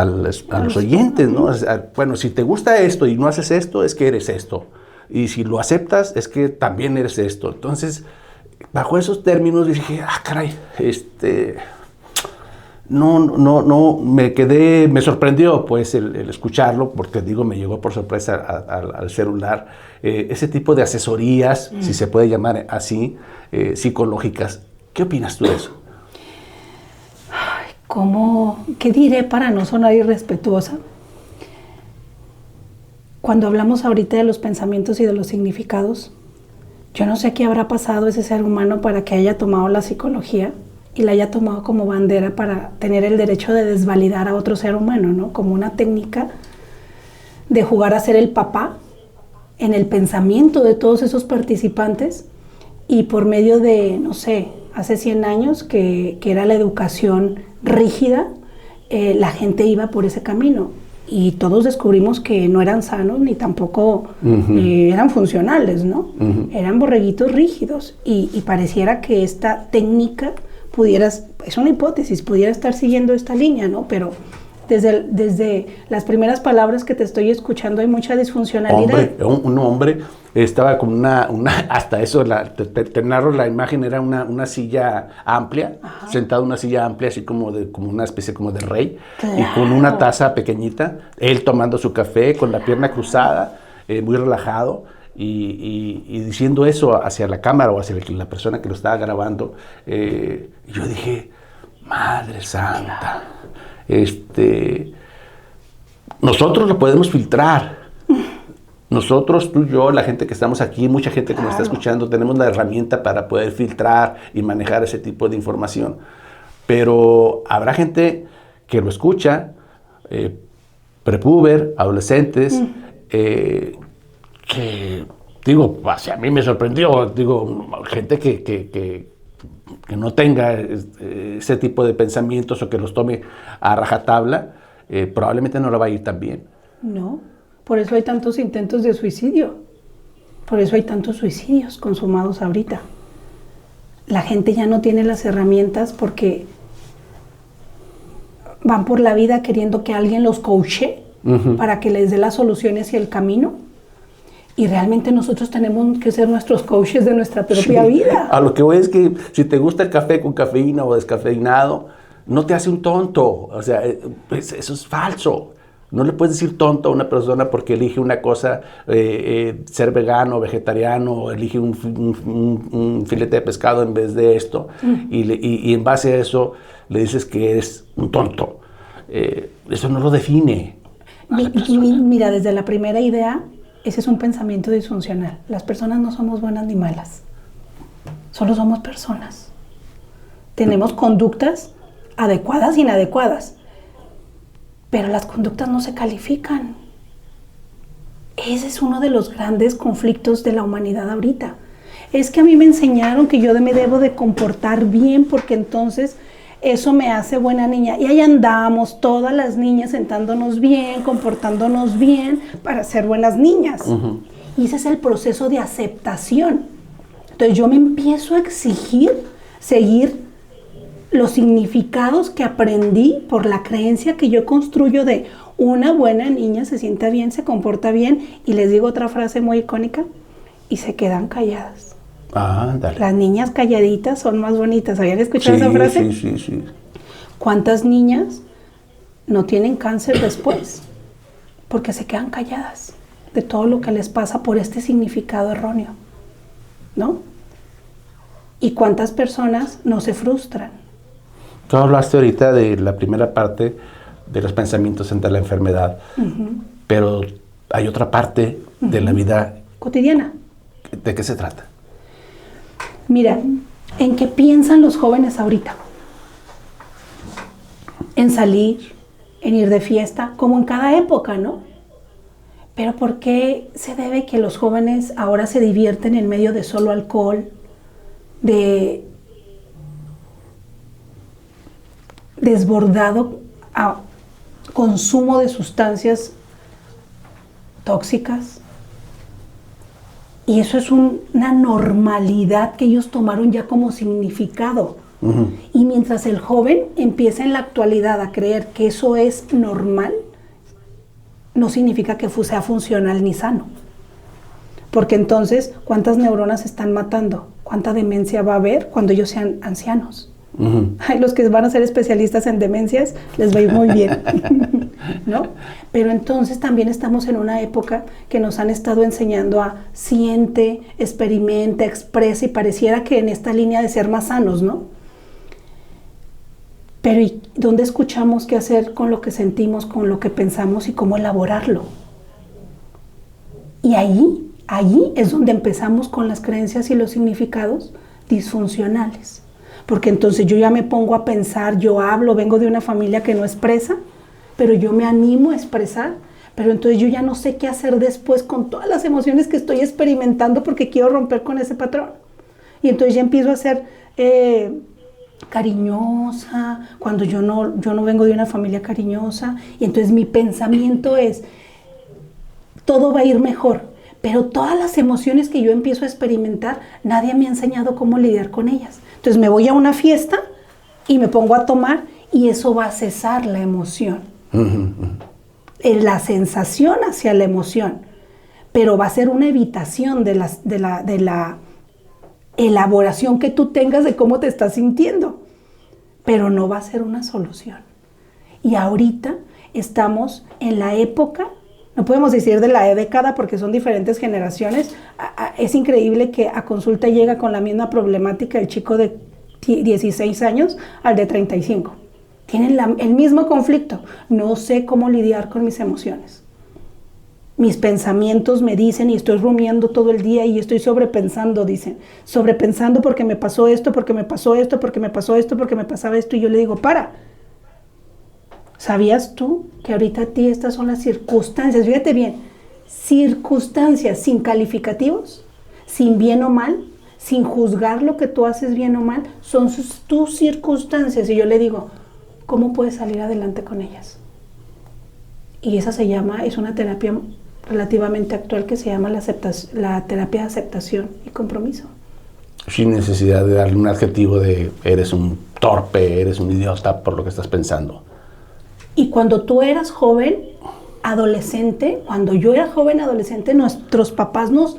A: oyentes, ¿no? O sea, bueno, si te gusta esto y no haces esto, es que eres esto. Y si lo aceptas, es que también eres esto. Entonces, bajo esos términos dije, caray, no, me sorprendió pues el escucharlo, porque digo, me llegó por sorpresa al celular, ese tipo de asesorías, si se puede llamar así, psicológicas. ¿Qué opinas tú de eso?
B: ¿Qué diré para no sonar irrespetuosa? Cuando hablamos ahorita de los pensamientos y de los significados, yo no sé qué habrá pasado ese ser humano para que haya tomado la psicología y la haya tomado como bandera para tener el derecho de desvalidar a otro ser humano, ¿no? Como una técnica de jugar a ser el papá en el pensamiento de todos esos participantes y por medio de, no sé, hace 100 años que era la educación rígida, la gente iba por ese camino y todos descubrimos que no eran sanos ni tampoco eran funcionales, ¿no? Eran borreguitos rígidos y pareciera que esta técnica es una hipótesis, pudiera estar siguiendo esta línea, ¿no? Pero desde las primeras palabras que te estoy escuchando hay mucha disfuncionalidad.
A: Un hombre estaba con una hasta eso, te narro la imagen, era una silla amplia, sentado en una silla amplia, así como una especie como de rey, claro, y con una taza pequeñita, él tomando su café con la pierna cruzada, muy relajado, y diciendo eso hacia la cámara o hacia la persona que lo estaba grabando. Yo dije, Madre Santa, nosotros lo podemos filtrar. Nosotros, tú, yo, la gente que estamos aquí, mucha gente que nos está escuchando, tenemos la herramienta para poder filtrar y manejar ese tipo de información. Pero habrá gente que lo escucha, prepuber, adolescentes, que, digo, a mí me sorprendió, digo, gente que no tenga ese tipo de pensamientos o que los tome a rajatabla, probablemente no lo va a ir tan bien.
B: No. Por eso hay tantos intentos de suicidio. Por eso hay tantos suicidios consumados ahorita. La gente ya no tiene las herramientas porque van por la vida queriendo que alguien los coache para que les dé las soluciones y el camino. Y realmente nosotros tenemos que ser nuestros coaches de nuestra propia vida.
A: A lo que voy es que si te gusta el café con cafeína o descafeinado, no te hace un tonto. O sea, eso es falso. No le puedes decir tonto a una persona porque elige una cosa, ser vegano, vegetariano, o elige un filete de pescado en vez de esto, y en base a eso le dices que es un tonto. Eso no lo define.
B: Mira, desde la primera idea, ese es un pensamiento disfuncional. Las personas no somos buenas ni malas, solo somos personas. Tenemos conductas adecuadas e inadecuadas. Pero las conductas no se califican. Ese es uno de los grandes conflictos de la humanidad ahorita. Es que a mí me enseñaron que yo me debo de comportar bien porque entonces eso me hace buena niña. Y ahí andamos todas las niñas sentándonos bien, comportándonos bien para ser buenas niñas. Y ese es el proceso de aceptación. Entonces yo me empiezo a exigir seguir los significados que aprendí por la creencia que yo construyo de una buena niña se sienta bien, se comporta bien, y les digo otra frase muy icónica, y se quedan calladas.
A: Dale.
B: Las niñas calladitas son más bonitas. ¿Habían escuchado esa frase?
A: Sí.
B: ¿Cuántas niñas no tienen cáncer después? Porque se quedan calladas de todo lo que les pasa por este significado erróneo, ¿no? ¿Y cuántas personas no se frustran?
A: Tú hablaste ahorita de la primera parte de los pensamientos ante la enfermedad, pero hay otra parte de la vida
B: cotidiana.
A: ¿De qué se trata?
B: Mira, ¿en qué piensan los jóvenes ahorita? En salir, en ir de fiesta, como en cada época, ¿no? Pero ¿por qué se debe que los jóvenes ahora se divierten en medio de solo alcohol, de desbordado a consumo de sustancias tóxicas? Y eso es una normalidad que ellos tomaron ya como significado. Y mientras el joven empieza en la actualidad a creer que eso es normal, no significa que sea funcional ni sano. Porque entonces, ¿cuántas neuronas se están matando? ¿Cuánta demencia va a haber cuando ellos sean ancianos? Ay, los que van a ser especialistas en demencias les va a ir muy bien, ¿no? Pero entonces también estamos en una época que nos han estado enseñando a siente, experimenta, expresa, y pareciera que en esta línea de ser más sanos, ¿no? Pero ¿y dónde escuchamos qué hacer con lo que sentimos, con lo que pensamos y cómo elaborarlo? Y ahí es donde empezamos con las creencias y los significados disfuncionales. Porque entonces yo ya me pongo a pensar, yo hablo, vengo de una familia que no expresa, pero yo me animo a expresar, pero entonces yo ya no sé qué hacer después con todas las emociones que estoy experimentando porque quiero romper con ese patrón. Y entonces ya empiezo a ser cariñosa, cuando yo no vengo de una familia cariñosa. Y entonces mi pensamiento es, todo va a ir mejor. Pero todas las emociones que yo empiezo a experimentar, nadie me ha enseñado cómo lidiar con ellas. Entonces me voy a una fiesta y me pongo a tomar y eso va a cesar la emoción. La sensación hacia la emoción. Pero va a ser una evitación de la elaboración que tú tengas de cómo te estás sintiendo. Pero no va a ser una solución. Y ahorita estamos en la época, no podemos decir de la década porque son diferentes generaciones. Es increíble que a consulta llega con la misma problemática el chico de 16 años al de 35. Tienen el mismo conflicto. No sé cómo lidiar con mis emociones. Mis pensamientos me dicen y estoy rumiando todo el día y estoy sobrepensando, dicen. Sobrepensando porque me pasó esto, porque me pasó esto, porque me pasó esto, porque me pasaba esto. Y yo le digo, para. ¿Sabías tú que ahorita a ti estas son las circunstancias? Fíjate bien, circunstancias sin calificativos, sin bien o mal, sin juzgar lo que tú haces bien o mal, son tus circunstancias. Y yo le digo, ¿cómo puedes salir adelante con ellas? Y esa es una terapia relativamente actual que se llama la terapia de aceptación y compromiso.
A: Sin necesidad de darle un adjetivo de eres un torpe, eres un idiota por lo que estás pensando.
B: Y cuando tú eras joven, adolescente, cuando yo era joven, adolescente, nuestros papás nos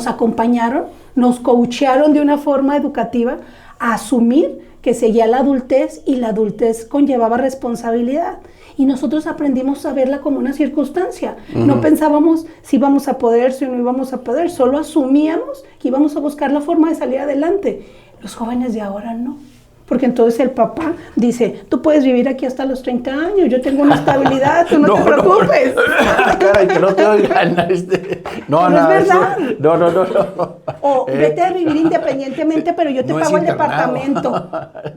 B: acompañaron, nos coachearon de una forma educativa a asumir que seguía la adultez y la adultez conllevaba responsabilidad. Y nosotros aprendimos a verla como una circunstancia. No pensábamos si íbamos a poder, si no íbamos a poder, solo asumíamos que íbamos a buscar la forma de salir adelante. Los jóvenes de ahora no. Porque entonces el papá dice, tú puedes vivir aquí hasta los 30 años, yo tengo una estabilidad, tú no te preocupes.
A: Caray, que no te oigan. No,
B: no
A: nada,
B: es verdad.
A: No.
B: O vete a vivir independientemente, pero yo te pago el departamento.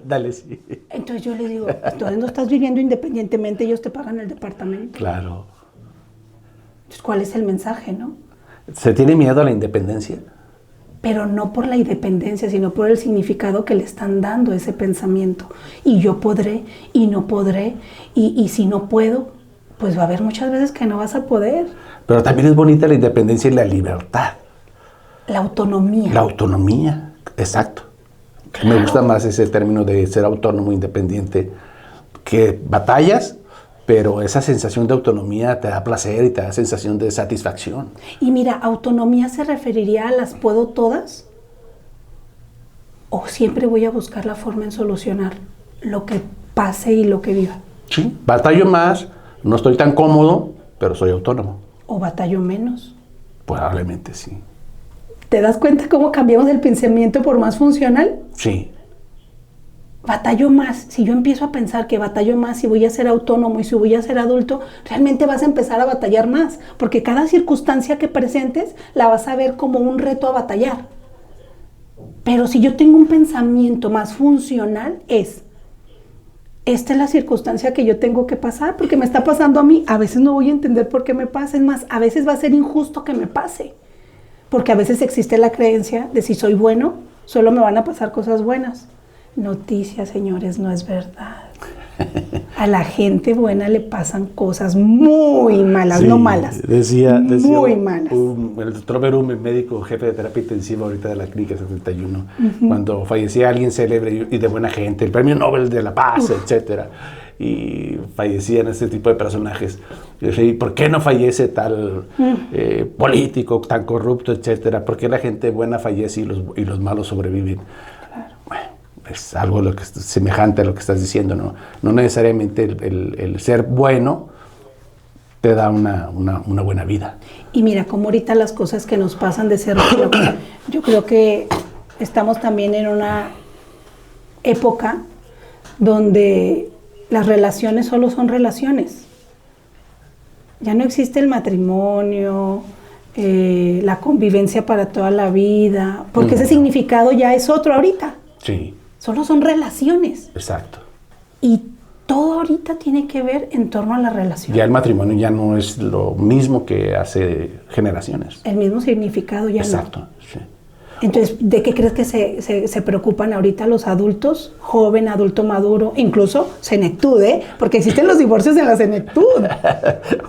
A: Dale, sí.
B: Entonces yo le digo, entonces no estás viviendo independientemente, ellos te pagan el departamento.
A: Claro.
B: Entonces, ¿cuál es el mensaje, no?
A: ¿Se tiene miedo a la independencia?
B: Pero no por la independencia, sino por el significado que le están dando a ese pensamiento. Y yo podré, y no podré, y si no puedo, pues va a haber muchas veces que no vas a poder.
A: Pero también es bonita la independencia y la libertad.
B: La autonomía.
A: La autonomía, exacto.
B: Claro.
A: Me gusta más ese término de ser autónomo, independiente, que batallas, pero esa sensación de autonomía te da placer y te da sensación de satisfacción.
B: Y mira, ¿autonomía se referiría a las puedo todas? ¿O siempre voy a buscar la forma en solucionar lo que pase y lo que viva?
A: Sí, batallo más, no estoy tan cómodo, pero soy autónomo.
B: ¿O batallo menos?
A: Probablemente sí.
B: ¿Te das cuenta cómo cambiamos el pensamiento por más funcional?
A: Sí.
B: Batallo más. Si yo empiezo a pensar que batallo más si voy a ser autónomo y si voy a ser adulto, realmente vas a empezar a batallar más, porque cada circunstancia que presentes la vas a ver como un reto a batallar. Pero si yo tengo un pensamiento más funcional, esta es la circunstancia que yo tengo que pasar, porque me está pasando a mí. A veces no voy a entender por qué me pasa, es más, a veces va a ser injusto que me pase, porque a veces existe la creencia de si soy bueno, solo me van a pasar cosas buenas. Noticias, señores, no es verdad. A la gente buena le pasan cosas muy malas, sí, no malas.
A: Decía
B: muy malas.
A: El doctor Berum, médico jefe de terapia intensiva ahorita de la Clínica 71, cuando fallecía alguien célebre y de buena gente, el premio Nobel de la Paz, etcétera, y fallecían este tipo de personajes. Y decía, ¿y por qué no fallece tal político tan corrupto, etcétera? ¿Por qué la gente buena fallece y los malos sobreviven? Es algo semejante a lo que estás diciendo, ¿no? No necesariamente el ser bueno te da una buena vida.
B: Y mira, como ahorita las cosas que nos pasan de ser bueno, yo creo que estamos también en una época donde las relaciones solo son relaciones. Ya no existe el matrimonio, la convivencia para toda la vida, porque ese significado ya es otro ahorita.
A: Sí.
B: Solo son relaciones.
A: Exacto.
B: Y todo ahorita tiene que ver en torno a la relación.
A: Ya el matrimonio ya no es lo mismo que hace generaciones.
B: El mismo significado ya
A: Exacto,
B: no.
A: Sí.
B: Entonces, ¿de qué crees que se preocupan ahorita los adultos? Joven, adulto maduro, incluso senectud, ¿eh? Porque existen los divorcios en la senectud.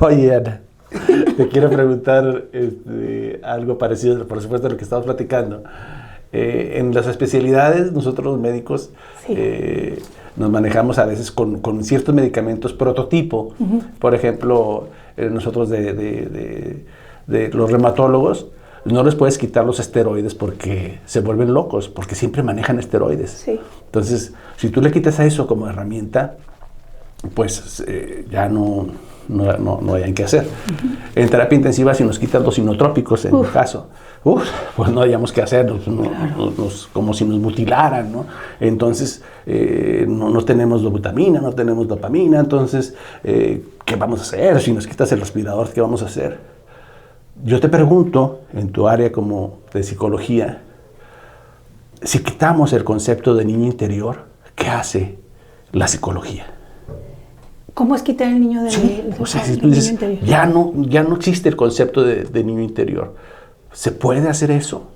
A: Oye, Ana, te quiero preguntar algo parecido, por supuesto, a lo que estamos platicando. En las especialidades, nosotros los médicos
B: Sí.
A: nos manejamos a veces con ciertos medicamentos prototipo. Por ejemplo, nosotros de los reumatólogos, no les puedes quitar los esteroides porque se vuelven locos, porque siempre manejan esteroides.
B: Sí.
A: Entonces, si tú le quitas a eso como herramienta, pues ya no hayan que hacer. En terapia intensiva, si nos quitan los inotrópicos, en el caso, pues no hayamos que hacer, como si nos mutilaran, ¿no? Entonces, no tenemos dobutamina, no tenemos dopamina, entonces, ¿qué vamos a hacer? Si nos quitas el respirador, ¿qué vamos a hacer? Yo te pregunto, en tu área como de psicología, si quitamos el concepto de niño interior, ¿qué hace la psicología?
B: ¿Cómo es quitar el niño
A: O sea, si tú dices, ya no existe el concepto de niño interior, ¿se puede hacer eso?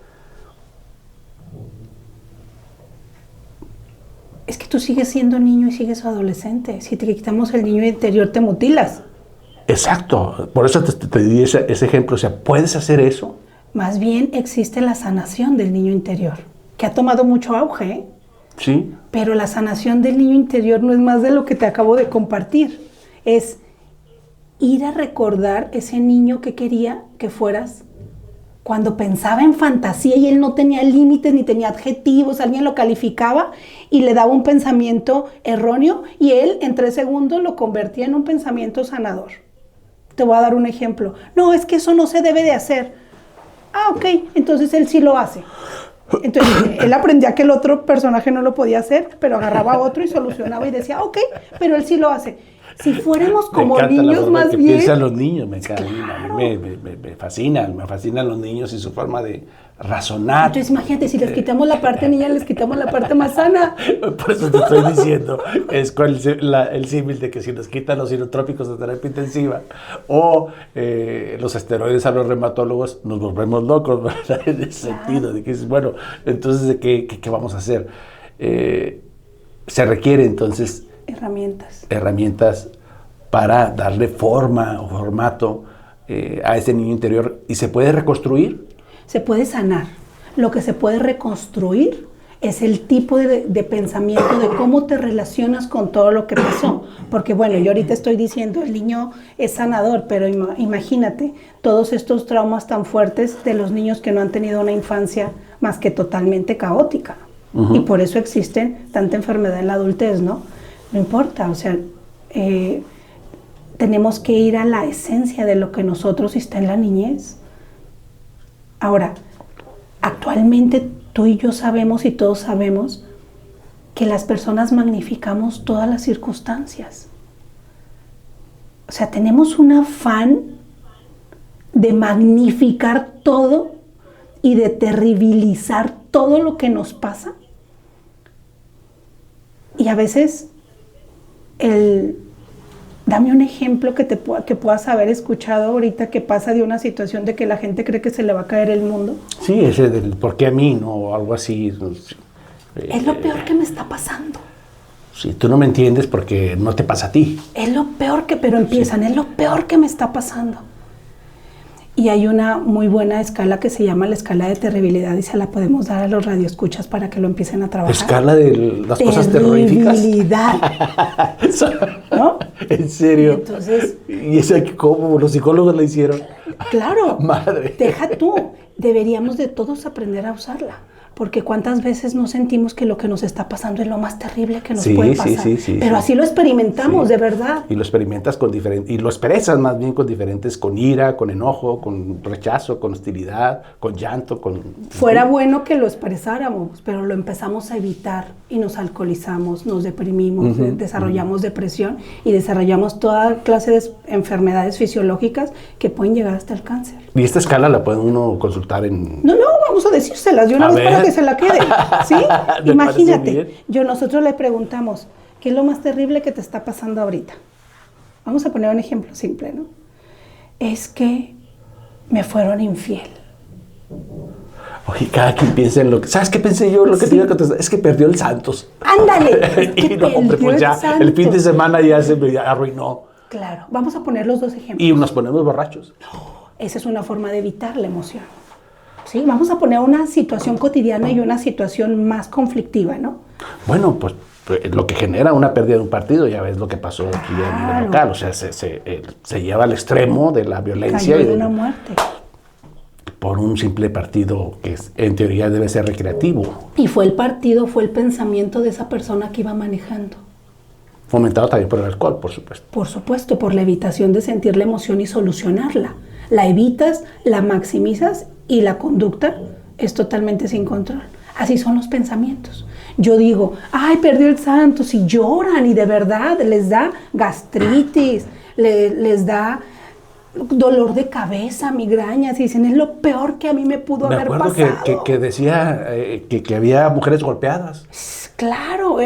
B: Es que tú sigues siendo niño y sigues adolescente. Si te quitamos el niño interior, te mutilas.
A: Exacto, por eso te di ese ejemplo. O sea, ¿puedes hacer eso?
B: Más bien existe la sanación del niño interior, que ha tomado mucho auge, ¿eh?
A: Sí.
B: Pero la sanación del niño interior no es más de lo que te acabo de compartir. Es ir a recordar ese niño que quería que fueras cuando pensaba en fantasía y él no tenía límites ni tenía adjetivos, alguien lo calificaba y le daba un pensamiento erróneo y él en 3 segundos lo convertía en un pensamiento sanador. Te voy a dar un ejemplo. No, es que eso no se debe de hacer. Ah, ok, entonces él sí lo hace. Entonces él aprendía que el otro personaje no lo podía hacer, pero agarraba a otro y solucionaba y decía, ok, pero él sí lo hace. Si fuéramos como niños más bien...
A: Piensan los niños, me
B: claro.
A: me fascinan los niños y su forma de razonar.
B: Entonces imagínate, si les quitamos la parte niña, les quitamos la parte más sana.
A: Por eso te estoy diciendo, es con el símil de que si nos quitan los inotrópicos de terapia intensiva o los esteroides a los reumatólogos, nos volvemos locos, ¿verdad? En ese sentido, de que dices, bueno, entonces, ¿de qué vamos a hacer? Se requiere entonces... Herramientas para darle forma o formato a ese niño interior. ¿Y se puede reconstruir?
B: Se puede sanar. Lo que se puede reconstruir es el tipo de pensamiento de cómo te relacionas con todo lo que pasó. Porque bueno, yo ahorita estoy diciendo, el niño es sanador, pero imagínate todos estos traumas tan fuertes de los niños que no han tenido una infancia más que totalmente caótica. Y por eso existen tanta enfermedad en la adultez, ¿no? No importa, o sea, tenemos que ir a la esencia de lo que nosotros está en la niñez. Ahora, actualmente tú y yo sabemos y todos sabemos que las personas magnificamos todas las circunstancias. O sea, tenemos un afán de magnificar todo y de terribilizar todo lo que nos pasa. Y a veces... dame un ejemplo que puedas haber escuchado ahorita que pasa de una situación de que la gente cree que se le va a caer el mundo.
A: Sí, ese del ¿por qué a mí? No, o algo así.
B: Es lo peor que me está pasando.
A: Sí, tú no me entiendes porque no te pasa a ti.
B: Es lo peor pero empiezan, sí. Es lo peor que me está pasando. Y hay una muy buena escala que se llama la escala de terribilidad y se la podemos dar a los radioescuchas para que lo empiecen a trabajar.
A: ¿Escala de las cosas terroríficas?
B: Terribilidad. ¿No?
A: ¿En serio?
B: Entonces,
A: ¿y eso cómo los psicólogos la hicieron?
B: Claro.
A: Madre.
B: Deja tú. Deberíamos de todos aprender a usarla. Porque cuántas veces no sentimos que lo que nos está pasando es lo más terrible que nos puede pasar. Sí, pero así lo experimentamos, de verdad.
A: Y lo experimentas con diferentes, y lo expresas más bien con diferentes, con ira, con enojo, con rechazo, con hostilidad, con llanto, con...
B: Fuera bueno que lo expresáramos, pero lo empezamos a evitar y nos alcoholizamos, nos deprimimos, desarrollamos depresión y desarrollamos toda clase de enfermedades fisiológicas que pueden llegar hasta el cáncer.
A: ¿Y esta escala la puede uno consultar en...?
B: No, vamos a decírselas de una vez para que se la quede, ¿sí? Imagínate, nosotros le preguntamos, ¿qué es lo más terrible que te está pasando ahorita? Vamos a poner un ejemplo simple, ¿no? Es que me fueron infiel.
A: Oye, cada quien piensa en lo que... ¿Sabes qué pensé yo? Lo que te iba a contestar es que perdió el Santos.
B: ¡Ándale! Es que
A: Y no, hombre, pues ya, el fin de semana ya se me arruinó.
B: Claro, vamos a poner los dos ejemplos.
A: Y nos ponemos borrachos.
B: Esa es una forma de evitar la emoción. ¿Sí? Vamos a poner una situación cotidiana y una situación más conflictiva, ¿no?
A: Bueno, pues lo que genera una pérdida de un partido, ya ves lo que pasó aquí a nivel local. O sea, se lleva al extremo de la violencia.
B: Cayó
A: y
B: de una muerte.
A: Por un simple partido que en teoría debe ser recreativo.
B: Y fue el partido, fue el pensamiento de esa persona que iba manejando.
A: Fomentado también por el alcohol, por supuesto.
B: Por supuesto, por la evitación de sentir la emoción y solucionarla. La evitas, la maximizas y la conducta es totalmente sin control. Así son los pensamientos. Yo digo, ay, perdió el Santos, y lloran y de verdad les da gastritis, les da dolor de cabeza, migrañas, y dicen, es lo peor que a mí me pudo haber pasado.
A: Me acuerdo que decía que había mujeres golpeadas.
B: Claro,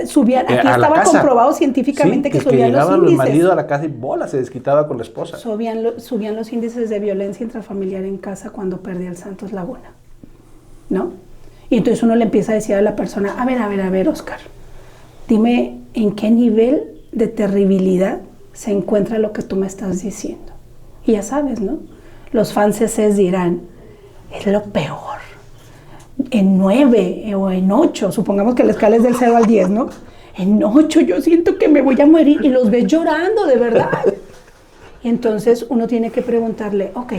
B: subían, aquí
A: a la
B: estaba
A: casa.
B: comprobado científicamente, sí, que subían los
A: llegaba
B: índices.
A: el marido a la casa y bola, se desquitaba con la esposa.
B: Subían los índices de violencia intrafamiliar en casa cuando perdía el Santos Laguna, ¿no? Y entonces uno le empieza a decir a la persona, a ver, Oscar, dime en qué nivel de terribilidad se encuentra lo que tú me estás diciendo. Y ya sabes, ¿no? Los franceses dirán, es lo peor. En 9 o en 8, supongamos que la escala es del 0 al 10, ¿no? En 8 yo siento que me voy a morir, y los ves llorando, de verdad. Y entonces uno tiene que preguntarle, ok,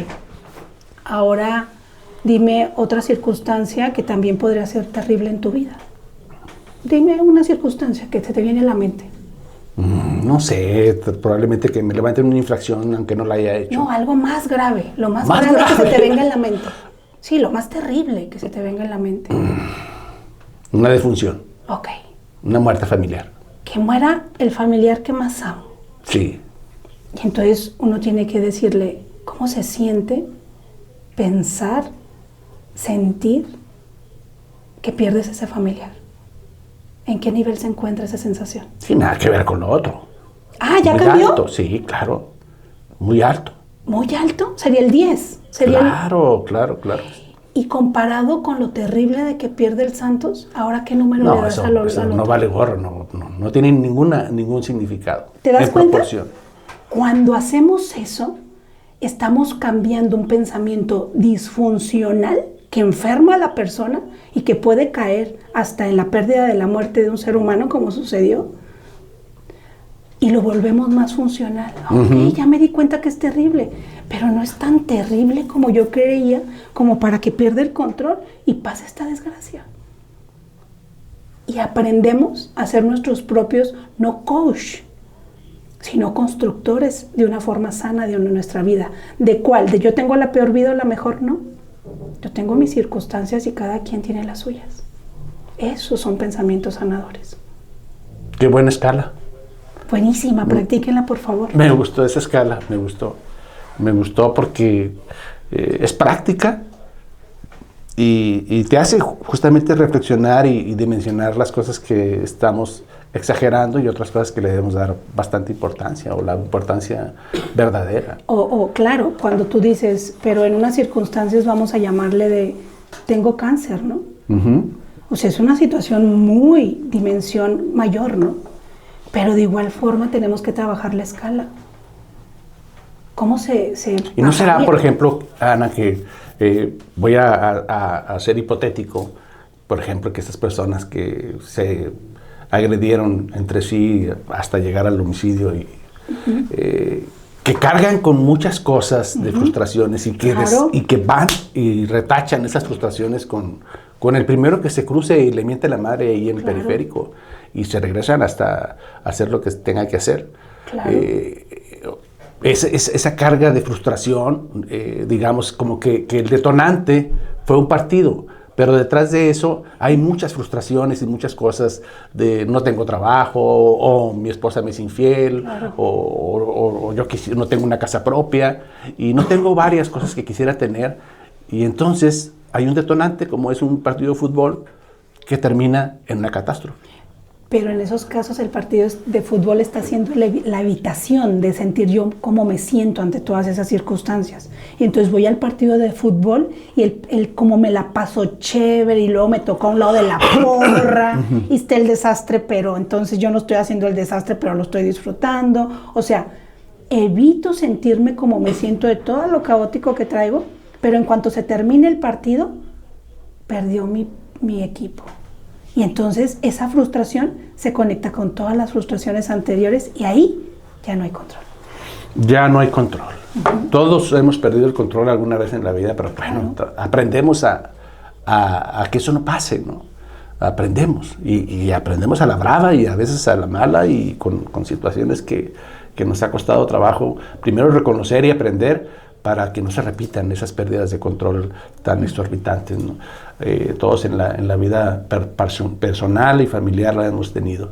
B: ahora dime otra circunstancia que también podría ser terrible en tu vida. Dime una circunstancia que se te viene a la mente.
A: No sé, probablemente que me levanten una infracción aunque no la haya hecho.
B: No, algo más grave, lo más grave que se te venga en la mente. Sí, lo más terrible que se te venga en la mente.
A: Una defunción.
B: Ok.
A: Una muerte familiar.
B: Que muera el familiar que más amo.
A: Sí.
B: Y entonces uno tiene que decirle cómo se siente pensar, sentir que pierdes ese familiar. ¿En qué nivel se encuentra esa sensación?
A: Sin nada que ver con lo otro.
B: Ah, ¿ya
A: muy
B: cambió?
A: Alto, sí, claro. Muy alto.
B: ¿Muy alto? Sería el 10.
A: Claro.
B: Y comparado con lo terrible de que pierde el Santos, ¿ahora qué número le das al otro?
A: No vale gorro, no tiene ningún significado.
B: ¿Te das cuenta?
A: Proporción.
B: Cuando hacemos eso, estamos cambiando un pensamiento disfuncional que enferma a la persona y que puede caer hasta en la pérdida de la muerte de un ser humano, como sucedió, y lo volvemos más funcional. Ok, ya me di cuenta que es terrible, pero no es tan terrible como yo creía, como para que pierda el control y pase esta desgracia. Y aprendemos a ser nuestros propios, no coach, sino constructores de una forma sana de nuestra vida. ¿De cuál? ¿De yo tengo la peor vida o la mejor? No. Yo tengo mis circunstancias y cada quien tiene las suyas. Esos son pensamientos sanadores.
A: Qué buena escala.
B: Buenísima, practíquenla por favor.
A: Me gustó esa escala, me gustó porque es práctica y te hace justamente reflexionar y dimensionar las cosas que estamos exagerando y otras cosas que le debemos dar bastante importancia o la importancia verdadera.
B: Claro, cuando tú dices, pero en unas circunstancias vamos a llamarle de, tengo cáncer, ¿no? O sea, es una situación muy dimensión mayor, ¿no? Pero de igual forma tenemos que trabajar la escala. ¿Cómo se
A: Y no será, por ejemplo, Ana, que voy a ser hipotético, por ejemplo, que estas personas que se agredieron entre sí hasta llegar al homicidio y que cargan con muchas cosas de frustraciones y que van y retachan esas frustraciones con el primero que se cruce y le miente la madre ahí en el periférico y se regresan hasta hacer lo que tenga que hacer. Esa carga de frustración, digamos, como que el detonante fue un partido, pero detrás de eso hay muchas frustraciones y muchas cosas de no tengo trabajo, o mi esposa me es infiel, o yo no tengo una casa propia, y no tengo varias cosas que quisiera tener, y entonces hay un detonante como es un partido de fútbol que termina en una catástrofe.
B: Pero en esos casos el partido de fútbol está siendo la evitación de sentir yo cómo me siento ante todas esas circunstancias. Y entonces voy al partido de fútbol y el cómo me la paso chévere y luego me toca a un lado de la porra y está el desastre, pero entonces yo no estoy haciendo el desastre, pero lo estoy disfrutando. O sea, evito sentirme como me siento de todo lo caótico que traigo, pero en cuanto se termine el partido, perdió mi equipo. Y entonces esa frustración se conecta con todas las frustraciones anteriores y ahí ya no hay control.
A: Ya no hay control. Todos hemos perdido el control alguna vez en la vida, pero bueno, aprendemos a que eso no pase, ¿no? Aprendemos y aprendemos a la brava y a veces a la mala y con situaciones que nos ha costado trabajo primero reconocer y aprender para que no se repitan esas pérdidas de control tan exorbitantes, ¿no? Todos en la vida personal y familiar la hemos tenido.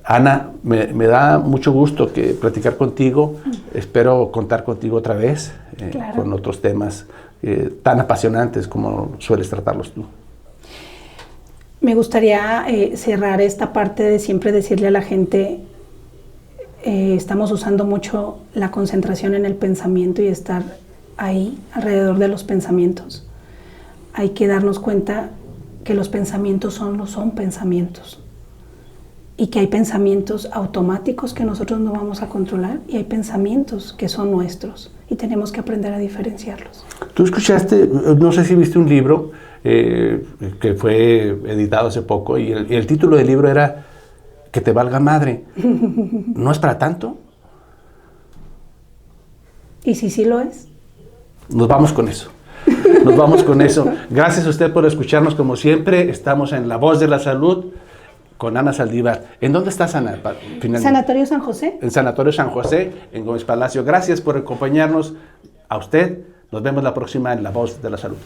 A: Ana, me da mucho gusto platicar contigo. Espero contar contigo otra vez
B: Claro.
A: con otros temas tan apasionantes como sueles tratarlos tú.
B: Me gustaría cerrar esta parte de siempre decirle a la gente, estamos usando mucho la concentración en el pensamiento y estar ahí alrededor de los pensamientos. Hay que darnos cuenta que los pensamientos son pensamientos y que hay pensamientos automáticos que nosotros no vamos a controlar y hay pensamientos que son nuestros y tenemos que aprender a diferenciarlos.
A: Tú escuchaste, no sé si viste un libro que fue editado hace poco y el título del libro era Que te valga madre. ¿No es para tanto?
B: ¿Y si sí lo es?
A: Nos vamos con eso. Nos vamos con eso. Gracias a usted por escucharnos como siempre. Estamos en La Voz de la Salud con Ana Saldívar. ¿En dónde estás, Ana?
B: Sanatorio San José.
A: En Sanatorio San José, en Gómez Palacio. Gracias por acompañarnos. A usted. Nos vemos la próxima en La Voz de la Salud.